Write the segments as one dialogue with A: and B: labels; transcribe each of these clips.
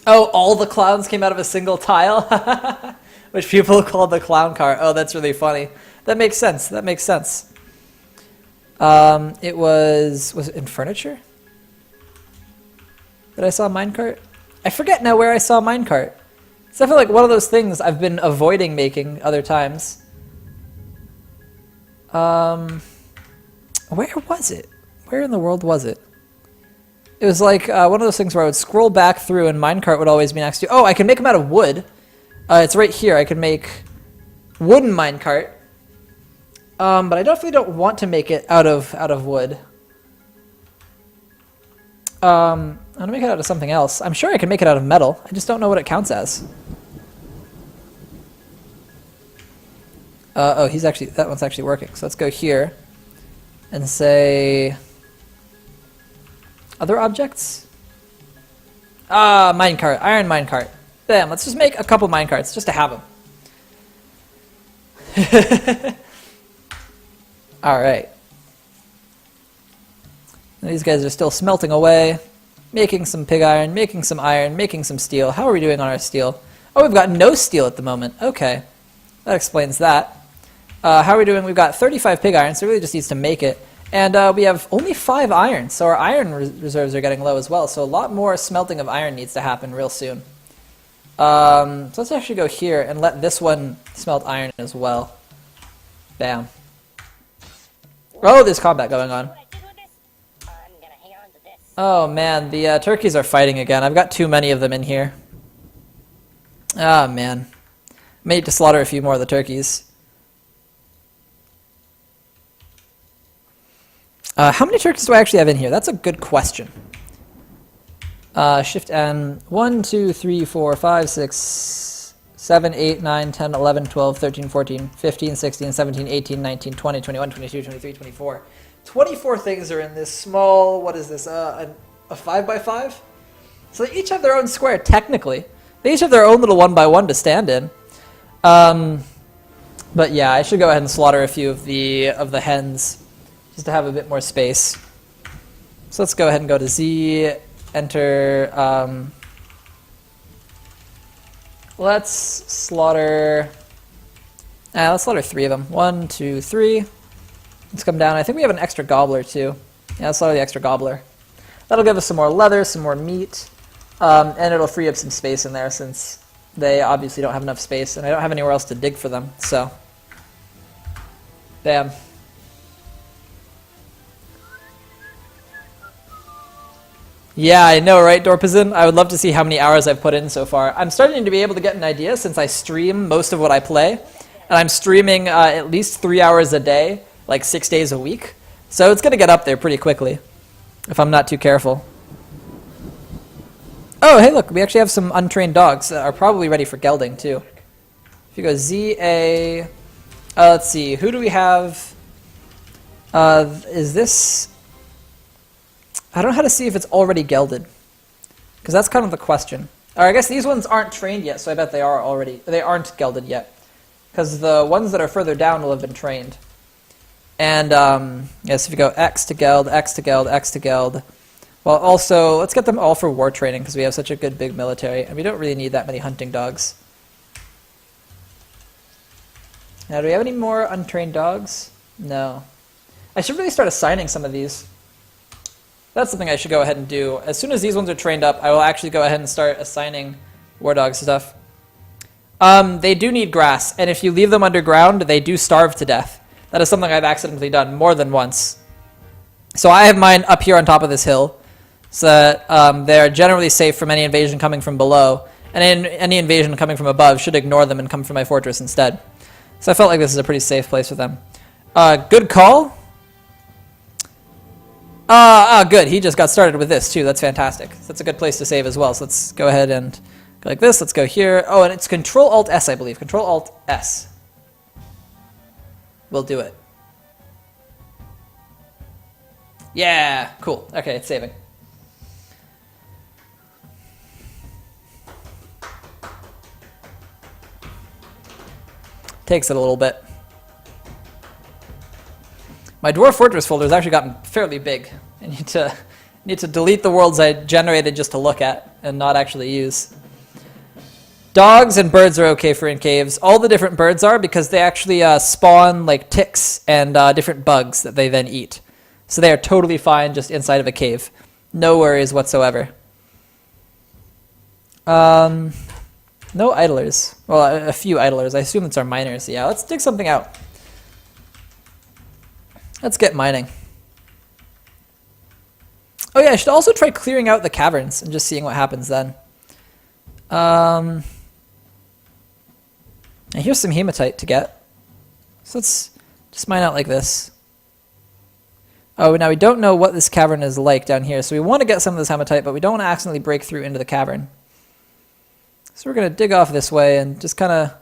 A: Oh, all the clowns came out of a single tile? Which people call the clown car. Oh, that's really funny. That makes sense. That makes sense. Was it in furniture? That I saw a minecart? I forget now where I saw a minecart. It's definitely like one of those things I've been avoiding making other times. Where was it? Where in the world was it? It was like one of those things where I would scroll back through and minecart would always be next to. Oh, I can make them out of wood. It's right here. I can make wooden minecart. But I definitely don't want to make it out of wood. I'm gonna make it out of something else. I'm sure I can make it out of metal. I just don't know what it counts as. Oh, that one's actually working. So let's go here and say other objects. Minecart, iron minecart. Bam, let's just make a couple minecarts just to have them. All right. These guys are still smelting away, making some pig iron, making some iron, making some steel. How are we doing on our steel? Oh, we've got no steel at the moment. Okay, that explains that. How are we doing? We've got 35 pig iron, so it really just needs to make it. And we have only 5 iron, so our iron reserves are getting low as well. So a lot more smelting of iron needs to happen real soon. So let's actually go here and let this one smelt iron as well. Bam. Oh, there's combat going on. Oh man, the turkeys are fighting again. I've got too many of them in here. Ah man. May need to slaughter a few more of the turkeys. How many turkeys do I actually have in here? That's a good question. Shift N. 1, 2, 3, 4, 5, 6, 7, 8, 9, 10, 11, 12, 13, 14, 15, 16, 17, 18, 19, 20, 21, 22, 23, 24. 24 things are in this small, what is this, a 5x5? So they each have their own square, technically. They each have their own little 1x1 to stand in. But yeah, I should go ahead and slaughter a few of the hens, just to have a bit more space. So let's go ahead and go to Z, enter, let's slaughter 3 of them. 1, 2, 3. Let's come down. I think we have an extra gobbler too. Yeah, let's slaughter the extra gobbler. That'll give us some more leather, some more meat, and it'll free up some space in there since they obviously don't have enough space, and I don't have anywhere else to dig for them, so. Bam. Yeah, I know, right, Dorpazin? I would love to see how many hours I've put in so far. I'm starting to be able to get an idea since I stream most of what I play, and I'm streaming at least 3 hours a day, like 6 days a week. So it's going to get up there pretty quickly, if I'm not too careful. Oh, hey, look, we actually have some untrained dogs that are probably ready for gelding, too. If you go ZA, let's see, who do we have? Is this... I don't know how to see if it's already gelded, because that's kind of the question. Or I guess these ones aren't trained yet, so I bet they aren't gelded yet, because the ones that are further down will have been trained. And yes, if you go X to geld, X to geld, X to geld. Well, also let's get them all for war training because we have such a good big military, and we don't really need that many hunting dogs. Now, do we have any more untrained dogs? No. I should really start assigning some of these. That's something I should go ahead and do. As soon as these ones are trained up, I will actually go ahead and start assigning war dog stuff. They do need grass, and if you leave them underground, they do starve to death. That is something I've accidentally done more than once. So I have mine up here on top of this hill, so that they're generally safe from any invasion coming from below, and any invasion coming from above should ignore them and come from my fortress instead. So I felt like this is a pretty safe place for them. Good call. Good. He just got started with this, too. That's fantastic. That's a good place to save as well. So let's go ahead and go like this. Let's go here. Oh, and it's Control-Alt-S, I believe. Control-Alt-S. We'll do it. Yeah, cool. Okay, it's saving. Takes it a little bit. My Dwarf Fortress folder has actually gotten fairly big. I need to Need to delete the worlds I generated just to look at and not actually use. Dogs and birds are okay for in caves. All the different birds are because they actually spawn like ticks and different bugs that they then eat. So they are totally fine just inside of a cave. No worries whatsoever. No idlers. Well, a few idlers. I assume it's our miners. Yeah, let's dig something out. Let's get mining. Oh yeah, I should also try clearing out the caverns and just seeing what happens then. And here's some hematite to get. So let's just mine out like this. Oh, now we don't know what this cavern is like down here, so we want to get some of this hematite, but we don't want to accidentally break through into the cavern. So we're going to dig off this way and just kind of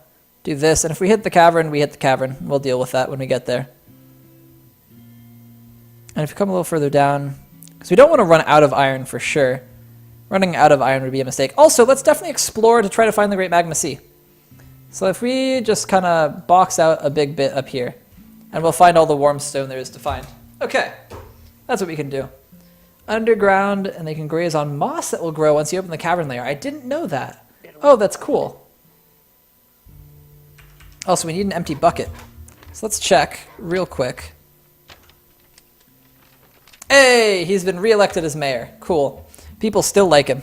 A: do this, and if we hit the cavern, we hit the cavern. We'll deal with that when we get there. And if we come a little further down, because we don't want to run out of iron for sure. Running out of iron would be a mistake. Also, let's definitely explore to try to find the Great Magma Sea. So if we just kind of box out a big bit up here, and we'll find all the warm stone there is to find. Okay, that's what we can do. Underground, and they can graze on moss that will grow once you open the cavern layer. I didn't know that. Oh, that's cool. Also, we need an empty bucket. So let's check real quick. Hey, he's been re-elected as mayor. Cool. People still like him.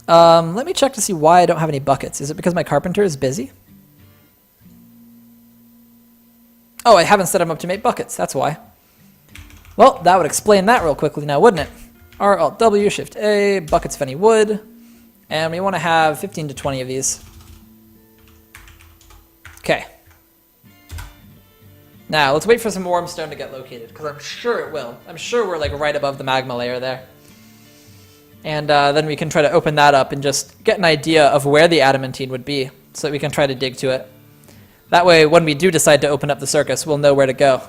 A: Let me check to see why I don't have any buckets. Is it because my carpenter is busy? Oh, I haven't set him up to make buckets. That's why. Well, that would explain that real quickly now, wouldn't it? R, Alt, W, Shift, A, buckets of any wood. And we want to have 15 to 20 of these. Okay. Now, let's wait for some warm stone to get located, because I'm sure it will. I'm sure we're like right above the magma layer there. And then we can try to open that up and just get an idea of where the adamantine would be, so that we can try to dig to it. That way, when we do decide to open up the circus, we'll know where to go.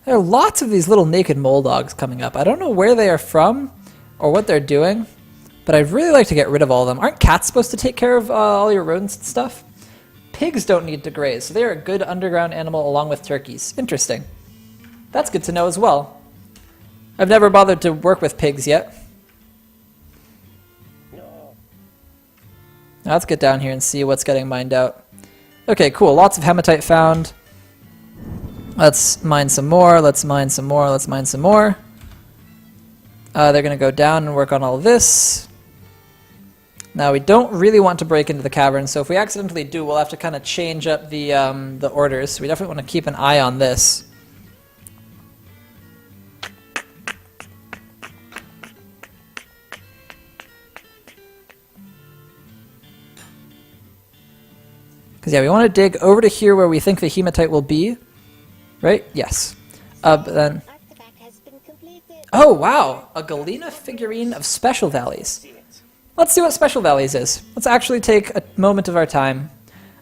A: There are lots of these little naked mole dogs coming up. I don't know where they are from or what they're doing, but I'd really like to get rid of all of them. Aren't cats supposed to take care of all your rodents and stuff? Pigs don't need to graze, so they're a good underground animal along with turkeys. Interesting. That's good to know as well. I've never bothered to work with pigs yet. Now let's get down here and see what's getting mined out. Okay, cool. Lots of hematite found. Let's mine some more, let's mine some more, let's mine some more. They're going to go down and work on all of this. Now we don't really want to break into the cavern, so if we accidentally do, we'll have to kind of change up the orders. So we definitely want to keep an eye on this. Because yeah, we want to dig over to here where we think the hematite will be. Right? Yes. But then... Oh, wow! A Galena figurine of Special Valleys. Let's see what Special Valleys is. Let's actually take a moment of our time.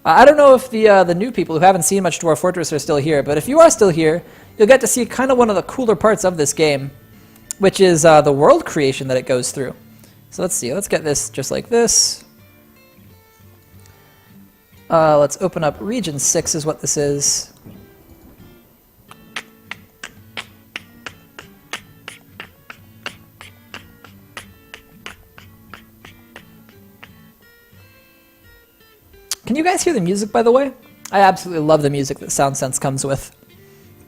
A: I don't know if the new people who haven't seen much Dwarf Fortress are still here, but if you are still here, you'll get to see kind of one of the cooler parts of this game, which is the world creation that it goes through. So let's see. Let's get this just like this. Let's open up Region 6 is what this is. Can you guys hear the music, by the way? I absolutely love the music that SoundSense comes with.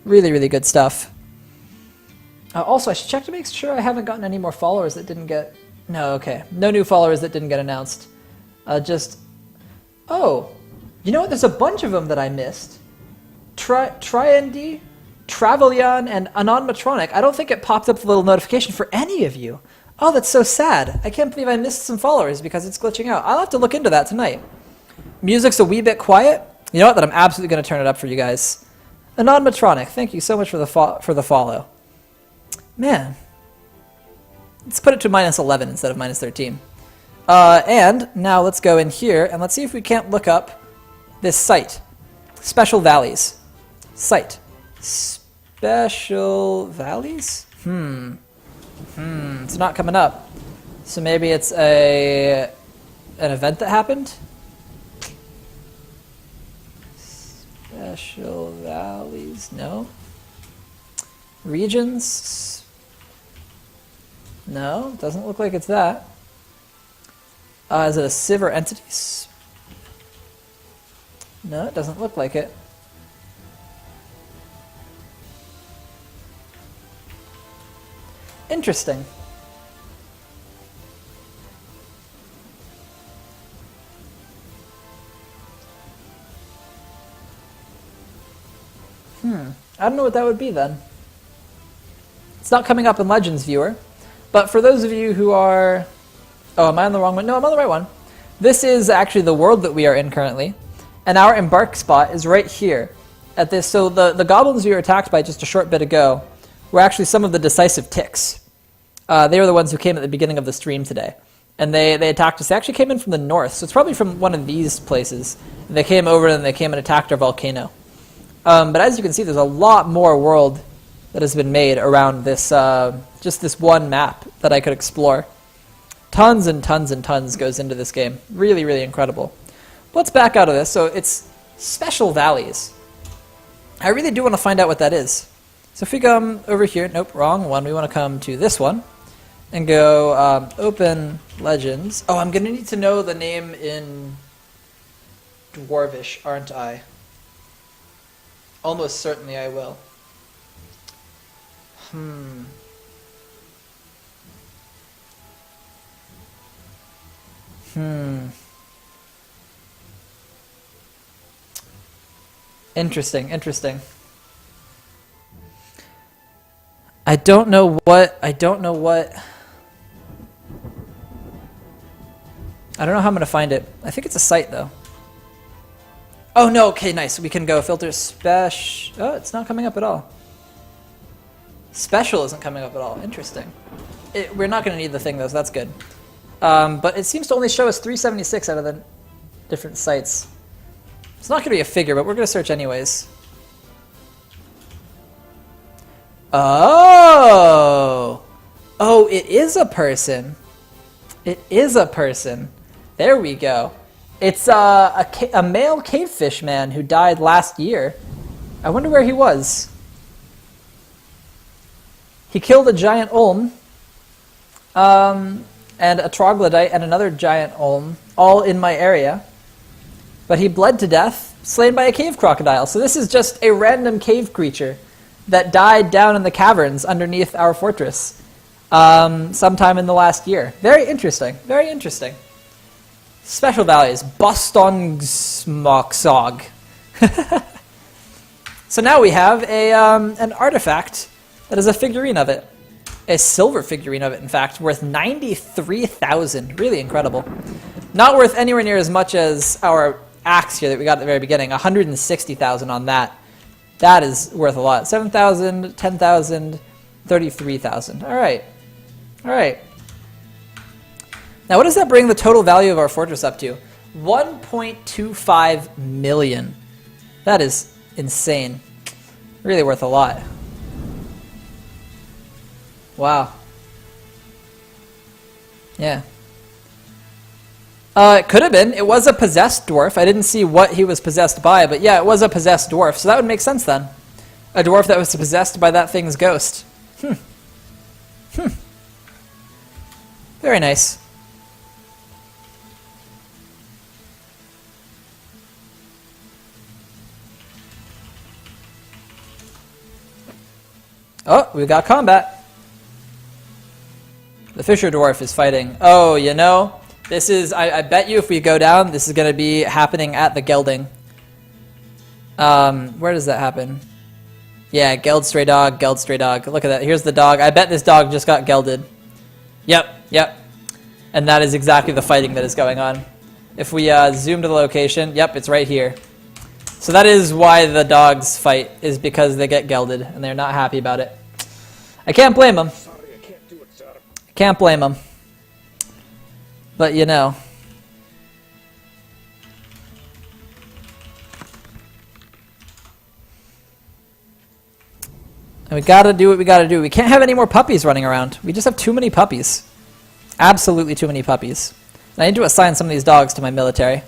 A: Really, really good stuff. Also, I should check to make sure I haven't gotten any more followers that didn't get... No, okay. No new followers that didn't get announced. Oh! You know what? There's a bunch of them that I missed. Triandy, Travelion, and Anonmatronic. I don't think it popped up the little notification for any of you. Oh, that's so sad. I can't believe I missed some followers because it's glitching out. I'll have to look into that tonight. Music's a wee bit quiet. You know what? Then I'm absolutely going to turn it up for you guys. Anonmatronic, thank you so much for the follow. Man. Let's put it to -11 instead of -13. And now let's go in here and let's see if we can't look up this site. Special Valleys. Site. Special Valleys? It's not coming up. So maybe it's a an event that happened. Special valleys, no. Regions, no, doesn't look like it's that. Is it a civ or entities? No, it doesn't look like it. Interesting. I don't know what that would be then. It's not coming up in Legends Viewer, but for those of you who are... Oh, am I on the wrong one? No, I'm on the right one. This is actually the world that we are in currently, and our embark spot is right here at this. So the goblins we were attacked by just a short bit ago were actually some of the decisive ticks. They were the ones who came at the beginning of the stream today, and they attacked us. They actually came in from the north, so it's probably from one of these places. They came over and they came and attacked our volcano. But as you can see, there's a lot more world that has been made around this, just this one map that I could explore. Tons and tons and tons goes into this game. Really, really incredible. Let's back out of this. So it's special valleys. I really do want to find out what that is. So if we come over here, nope, wrong one. We want to come to this one and go open legends. Oh, I'm going to need to know the name in Dwarvish, aren't I? Almost certainly I will. Interesting, interesting. I don't know what I don't know how I'm going to find it. I think it's a site though. Oh no, okay, nice. We can go filter special. Oh, it's not coming up at all. Special isn't coming up at all. Interesting. We're not going to need the thing though, so that's good. But it seems to only show us 376 out of the different sites. It's not going to be a figure, but we're going to search anyways. Oh! Oh, it is a person. It is a person. There we go. It's a male cavefish man who died last year. I wonder where he was. He killed a giant olm, and a troglodyte and another giant olm, all in my area. But he bled to death, slain by a cave crocodile. So this is just a random cave creature that died down in the caverns underneath our fortress sometime in the last year. Very interesting. Very interesting. Special values. Bostonsmoksog. So now we have an artifact that is a figurine of it. A silver figurine of it, in fact, worth 93,000. Really incredible. Not worth anywhere near as much as our axe here that we got at the very beginning. 160,000 on that. That is worth a lot. 7,000, 10,000, 33,000. All right. All right. Now, what does that bring the total value of our fortress up to? 1.25 million. That is insane. Really worth a lot. Wow. Yeah. It could have been. It was a possessed dwarf. I didn't see what he was possessed by, but yeah, it was a possessed dwarf, so that would make sense then. A dwarf that was possessed by that thing's ghost. Very nice. Oh, we got combat. The Fisher Dwarf is fighting. Oh, you know, this is, I bet you if we go down, this is going to be happening at the gelding. Where does that happen? Yeah, geld stray dog, geld stray dog. Look at that. Here's the dog. I bet this dog just got gelded. Yep, yep. And that is exactly the fighting that is going on. If we zoom to the location, yep, it's right here. So that is why the dogs fight, is because they get gelded, and they're not happy about it. I can't blame them.
B: Sorry, I can't do it, sir.
A: Can't blame them. But you know. And we gotta do what we gotta do. We can't have any more puppies running around. We just have too many puppies. Absolutely too many puppies. I need to assign some of these dogs to my military.